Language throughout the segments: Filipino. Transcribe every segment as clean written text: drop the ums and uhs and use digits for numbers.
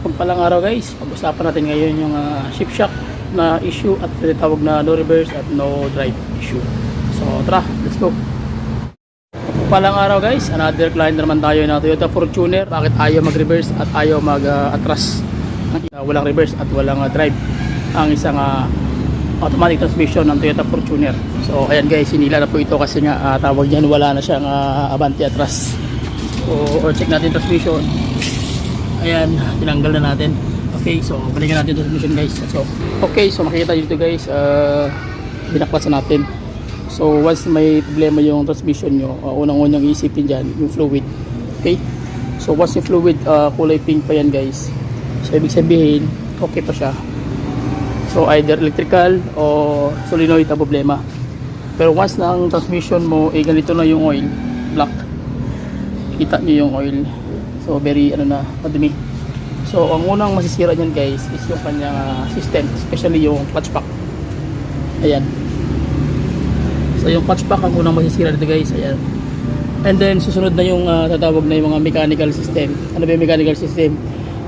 Pagpalang araw guys, pag-usapan natin ngayon yung shift shock na issue at tinatawag na no reverse at no drive issue. So tara, let's go. Pagpalang araw guys, another client naman tayo na Toyota Fortuner. Bakit ayaw mag-reverse at ayaw mag-atras? Walang reverse at walang drive ang isang automatic transmission ng Toyota Fortuner. So ayan guys, sinila na po ito kasi nga tawag yan, wala na siyang Avanti atras. So check natin transmission. Ayan, tinanggal na natin. Okay, so balikan natin yung transmission guys. So okay, so makikita dito guys, binaklasan natin. So once may problema yung transmission nyo, unang-unang isipin dyan yung fluid. Okay, so once yung fluid kulay pink pa yan guys, so ibig sabihin okay pa siya. So either electrical o solenoid ang problema. Pero once na ang transmission mo ganito na yung oil, black, kita nyo yung oil, so very madumi. So ang unang masisira niyan guys is yung kanyang system, especially yung clutch pack. Ayan. So yung clutch pack ang unang masisira dito guys. Ayan. And then susunod na yung tatawag na yung mga mechanical system. Ano ba yung mechanical system?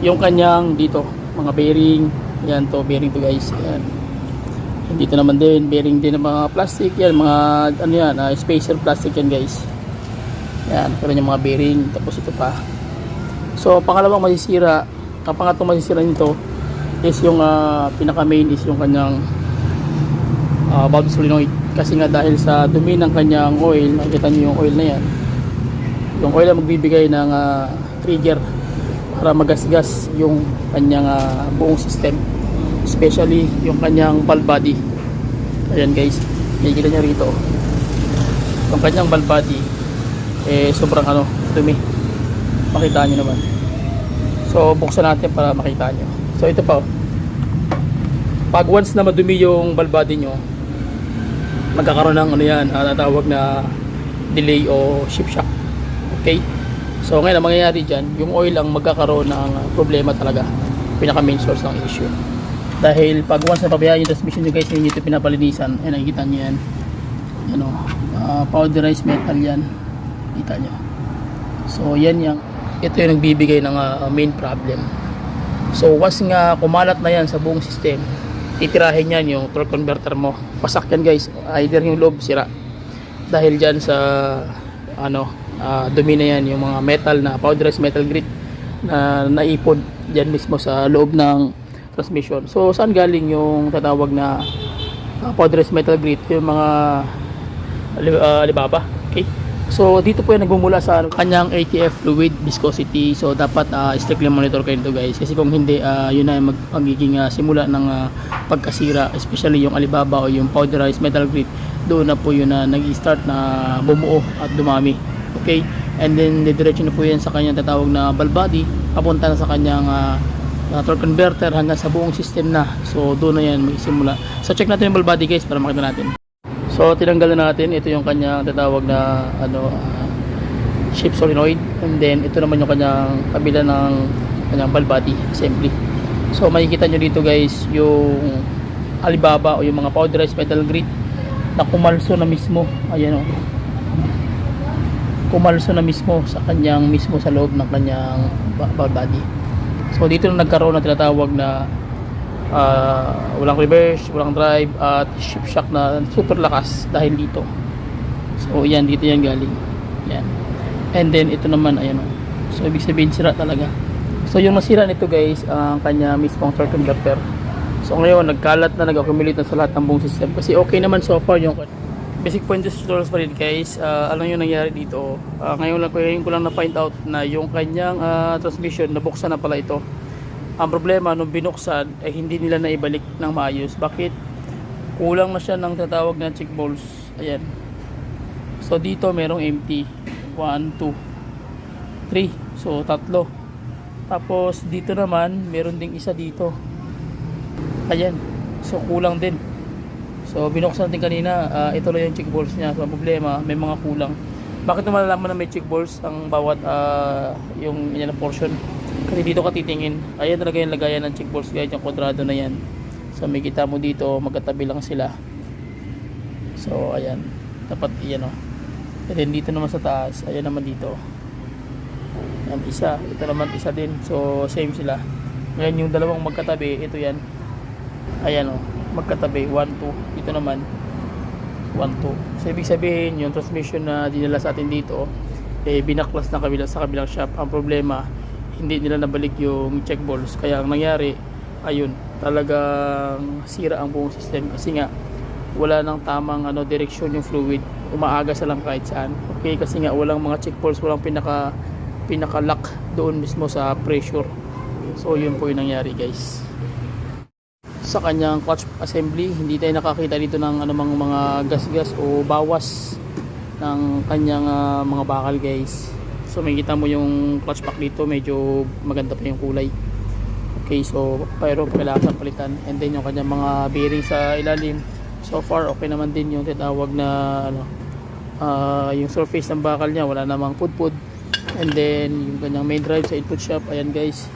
Yung kanyang dito, mga bearing. Ayan to, bearing to guys. Ayan. And dito naman din, bearing din ng mga plastic. Yan, mga spacer plastic yan guys. Ayan, pero yung mga bearing. Tapos ito pa. So pangalawang masisira, ang pangatlong masisira nito is yung pinaka main is yung kanyang valve solenoid. Kasi nga dahil sa dumi ng kanyang oil, nakikita nyo yung oil na yan, yung oil ang magbibigay ng trigger para magasgas yung kanyang buong system, especially yung kanyang valve body. Ayan guys, nakikita nyo rito yung kanyang valve body sobrang dumi, makita nyo naman. So buksan natin para makita nyo. So ito pa, pag once na madumi yung valve body nyo, magkakaroon ng natawag na delay o shift shock. Okay, so ngayon ang mangyayari dyan, yung oil ang magkakaroon ng problema talaga, pinaka main source ng issue. Dahil pag once na pabayaan yung transmission nyo guys, hindi ito pinapalinisan. Ayan, nakikita nyo yan, powderized metal yan, kita nyo. So yan yung, ito yung nagbibigay ng main problem. So once nga kumalat na yan sa buong system, titirahin yan yung torque converter mo. Pasak yan guys, either yung loob sira dahil dyan sa dumi na yan, yung mga metal na powderized metal grit na naipon dyan mismo sa loob ng transmission. So saan galing yung tatawag na powderized metal grit? Yung mga Alibaba. Okay, so dito po yan nagmumula sa kanyang ATF fluid viscosity. So dapat strictly monitor kayo nito guys, kasi kung hindi yun na magiging simula ng pagkasira, especially yung Alibaba o yung powderized metal grit. Doon na po yun na nag-start na bumuo at dumami. Okay, and then didiretso na po yan sa kanyang tatawag na valve body, papunta na sa kanyang torque converter hanggang sa buong system na. So doon na yan magsimula. So check natin yung valve body guys para makita natin. So tinanggal na natin, ito yung kanyang tatawag na shift solenoid, and then ito naman yung kanyang kabila ng kanyang valve body assembly. So makikita nyo dito guys yung Alibaba o yung mga powderized metal grit na kumalso na mismo. Ayan kumalso na mismo sa kanyang mismo sa loob ng kanyang valve body. So dito na nagkaroon ng tinatawag na walang reverse, walang drive at shift shock na super lakas dahil dito. So yan, dito yan galing yan. And then ito naman, ayan so ibig sabihin sira talaga. So yung masira nito guys, ang kanya mismong torque converter. So ngayon nagkalat na, nag-accumulate na sa lahat ng buong system, kasi okay naman so far yung basic pointers tutorials pa rin guys. Alam nyo nangyari dito, ngayon ko lang na find out na yung kanyang transmission nabuksan na pala ito. Ang problema nung binuksan ay hindi nila naibalik ng maayos. Bakit? Kulang na siya ng tatawag na check balls. Ayan. So dito merong empty. 1, 2, 3. So tatlo. Tapos dito naman meron ding isa dito. Ayan. So kulang din. So binuksan natin kanina, ito lang yung check balls niya. So ang problema, may mga kulang. Bakit naman malalaman na may check balls ang bawat yung yan na portion? Kasi dito ka titingin, ayan talaga yung lagayan ng check balls guys, yung kwadrado na yan. So may kita mo dito, magkatabi lang sila. So ayan, dapat iyan And then dito naman sa taas, ayan naman dito. Yan isa, ito naman isa din. So same sila. Yan yung dalawang magkatabi, ito yan. Ayan o, magkatabi, 1, 2. Dito naman, 1, 2. So ibig sabihin, yung transmission na dinala sa atin dito, binaklas na sa kabilang shop. Ang problema, hindi nila nabalik yung check balls. Kaya ang nangyari, ayun, talagang sira ang buong system. Kasi nga, wala nang tamang direksyon yung fluid. Umaaga sa lang kahit saan. Okay, kasi nga walang mga check balls, walang pinaka-lock doon mismo sa pressure. So yun po yung nangyari guys. Sa kanyang clutch assembly, hindi tayo nakakita dito ng anumang mga gas-gas o bawas ng kanyang mga bakal guys. So makikita mo yung clutch pack dito, medyo maganda pa yung kulay. Okay, so pero kailangan palitan. And then yung kanyang mga bearing sa ilalim, so far okay naman din yung tinatawag na yung surface ng bakal niya, wala namang pudpud. And then yung kanyang main drive sa input shop, ayan guys.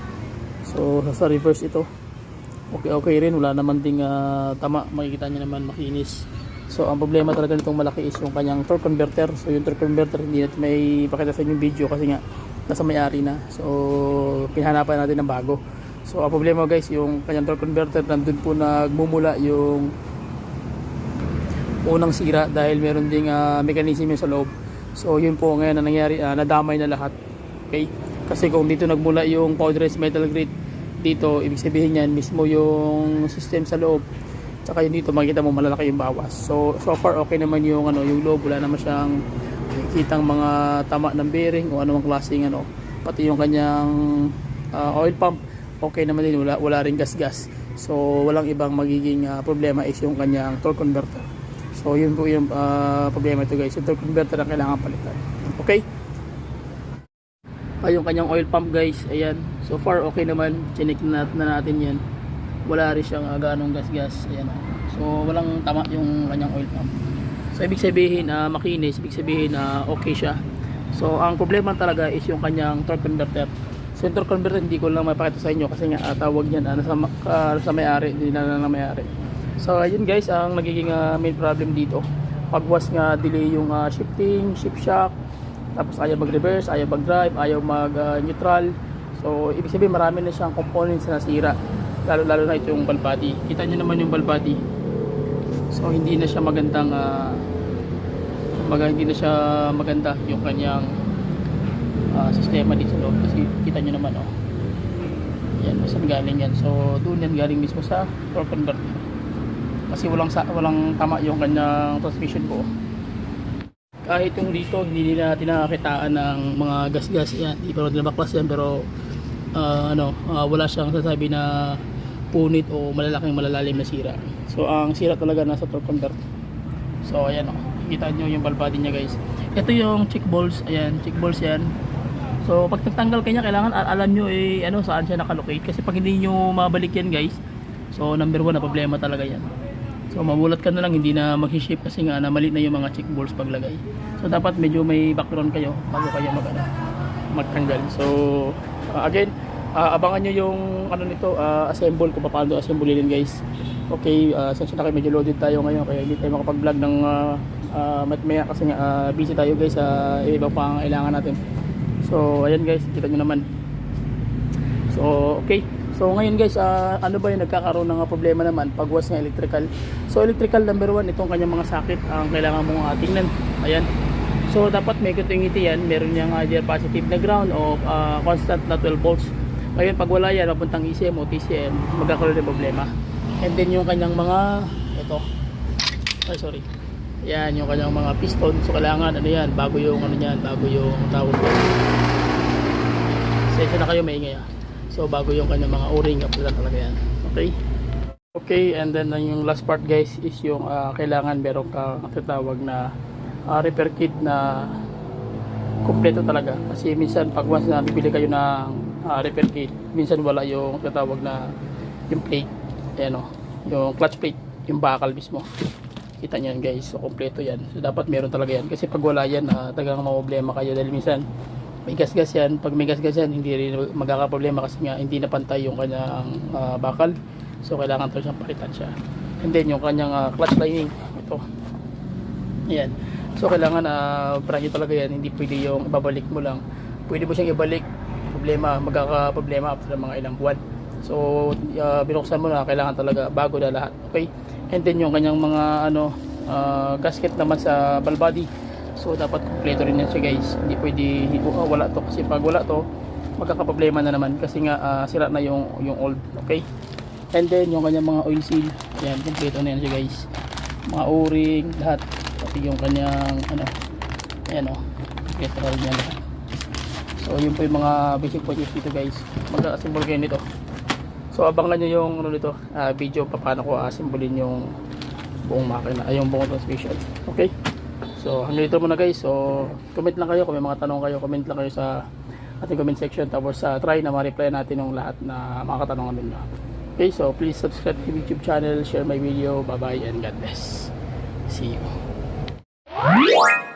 So sa reverse ito, okay rin, wala naman ding tama, makikita niyo naman makinis. So ang problema talaga nitong malaki is yung kanyang torque converter. So yung torque converter hindi natin may pakita sa inyo yung video kasi nga nasa may-ari na. So pinahanapan natin ng bago. So ang problema guys, yung kanyang torque converter, nandun po nagmumula yung unang sira dahil meron ding mechanism yung sa loob. So yun po ngayon na nangyari, nadamay na lahat. Okay, kasi kung dito nagmula yung powderized metal grate dito, ibig sabihin yan mismo yung system sa loob. Tsaka yun dito makikita mo malalaki yung bawas. So far okay naman yung yung loob, wala naman siyang kitang mga tama ng bearing o anumang klaseng pati yung kanyang oil pump okay naman din, wala ring gas-gas. So walang ibang magiging problema is yung kanyang torque converter. So yun po yung problema ito guys, yung torque converter na kailangan palitan. Okay, yung kanyang oil pump guys, ayan, so far okay naman, chinik na natin yan, wala rin siyang ganong gas-gas. Ayan, so walang tama yung kanyang oil pump. So ibig sabihin makinis, ibig sabihin okay siya. So ang problema talaga is yung kanyang torque converter. So yung torque converter hindi ko lang mapakita sa inyo kasi nga tawag yan sa may-ari, hindi na may-ari. So ayun guys, ang nagiging main problem dito, pagwas nga delay yung shifting, shift shock, tapos ayaw mag-reverse, ayaw mag-drive, ayaw mag-neutral. So ibig sabihin marami na siyang components na nasira, lalo na ito yung valve body. Kita nyo naman yung valve body. So hindi na siya magandang hindi na siya maganda yung kanyang sistema dito sa loob. Kasi kita nyo naman yan, saan galing yan. So doon yan galing mismo sa torque converter. Kasi walang tama yung kanyang transmission po. Kahit yung dito hindi nila tinakitaan ng mga gas-gas yan, hindi pa nila baklas yan, pero wala siyang sasabi na punit o malalalim na sira. So ang sira talaga nasa torque converter. So ayan kita nyo yung valve body niya guys. Ito yung check balls, ayan, check balls yan. So pag nagtanggal kanya, kailangan alam nyo saan siya nakalocate, kasi pag hindi nyo mabalik yan guys, so number 1 na problema talaga yan. So mamulat ka na lang, hindi na mag-shape kasi nga mali na yung mga check balls paglagay. So dapat medyo may background kayo bago kayo magtanggal. So again, abangan nyo yung nito, assemble, kung paano assemble din guys. Okay, since na kayo medyo loaded tayo ngayon, kaya hindi tayo makapag-vlog ng maya kasi nga busy tayo guys sa ibang pangangailangan natin. So ayan guys, kita nyo naman. So okay, so ngayon guys, ano ba yung nagkakaroon ng problema naman pagwas ng electrical. So electrical number 1, itong kanyang mga socket ang kailangan mong tingnan. Ayan, so dapat may continuity yan, meron niyang either positive na ground o constant na 12 volts. Ngayon pag wala yan, papuntang ECM o TCM, magkakaroon ng problema. And then yung kanyang mga yan, yung kanyang mga piston. So kailangan yan, bago yung bago yung tawag ko. Sensya na kayo, maingay So bago yung kanyang mga o-ring, upload talaga yan. Okay, and then yung last part guys is yung kailangan meron kang tatawag na repair kit na kompleto talaga. Kasi minsan pag once na bibili kayo ng repair kit, minsan wala yung tatawag na yung plate, yung clutch plate, yung bakal mismo. Kita nyo yan guys, so kompleto yan. So dapat meron talaga yan, kasi pag wala yan talagang problema kayo, dahil minsan may gas-gas yan. Pag may gas-gas yan, hindi rin magkakaproblema kasi nga hindi napantay yung kanyang bakal. So kailangan to siyang palitan siya. And then yung kanyang clutch lining, ito, ayan. So kailangan brand new talaga yan, hindi pwede yung ibabalik mo lang. Pwede mo siyang ibalik, magkakaproblema after mga ilang buwan. So binuksan mo na, kailangan talaga bago na lahat. Okay, and then yung kanyang mga gasket naman sa ball body, so dapat kompleto rin yan siya guys. Hindi pwede wala to, kasi pag wala to magkakaproblema na naman, kasi nga sira na yung old. Okay, and then yung kanyang mga oil seal, yan, kompleto na yan siya guys. Mga o-ring, lahat, pati yung kanyang ayan kompleto na rin yan lahat. So yun po yung mga basic pointers dito guys. Mag-assemble kayo nito. So abangan nyo yung dito, video paano ko assemblin yung buong makina, ay yung buong transmission. Okay, so hanggang dito muna guys. So comment lang kayo kung may mga tanong kayo, comment lang kayo sa ating comment section, tapos try na ma-reply natin yung lahat na mga katanungan ninyo. Okay, so please subscribe to YouTube channel, share my video, bye bye and God bless. See you.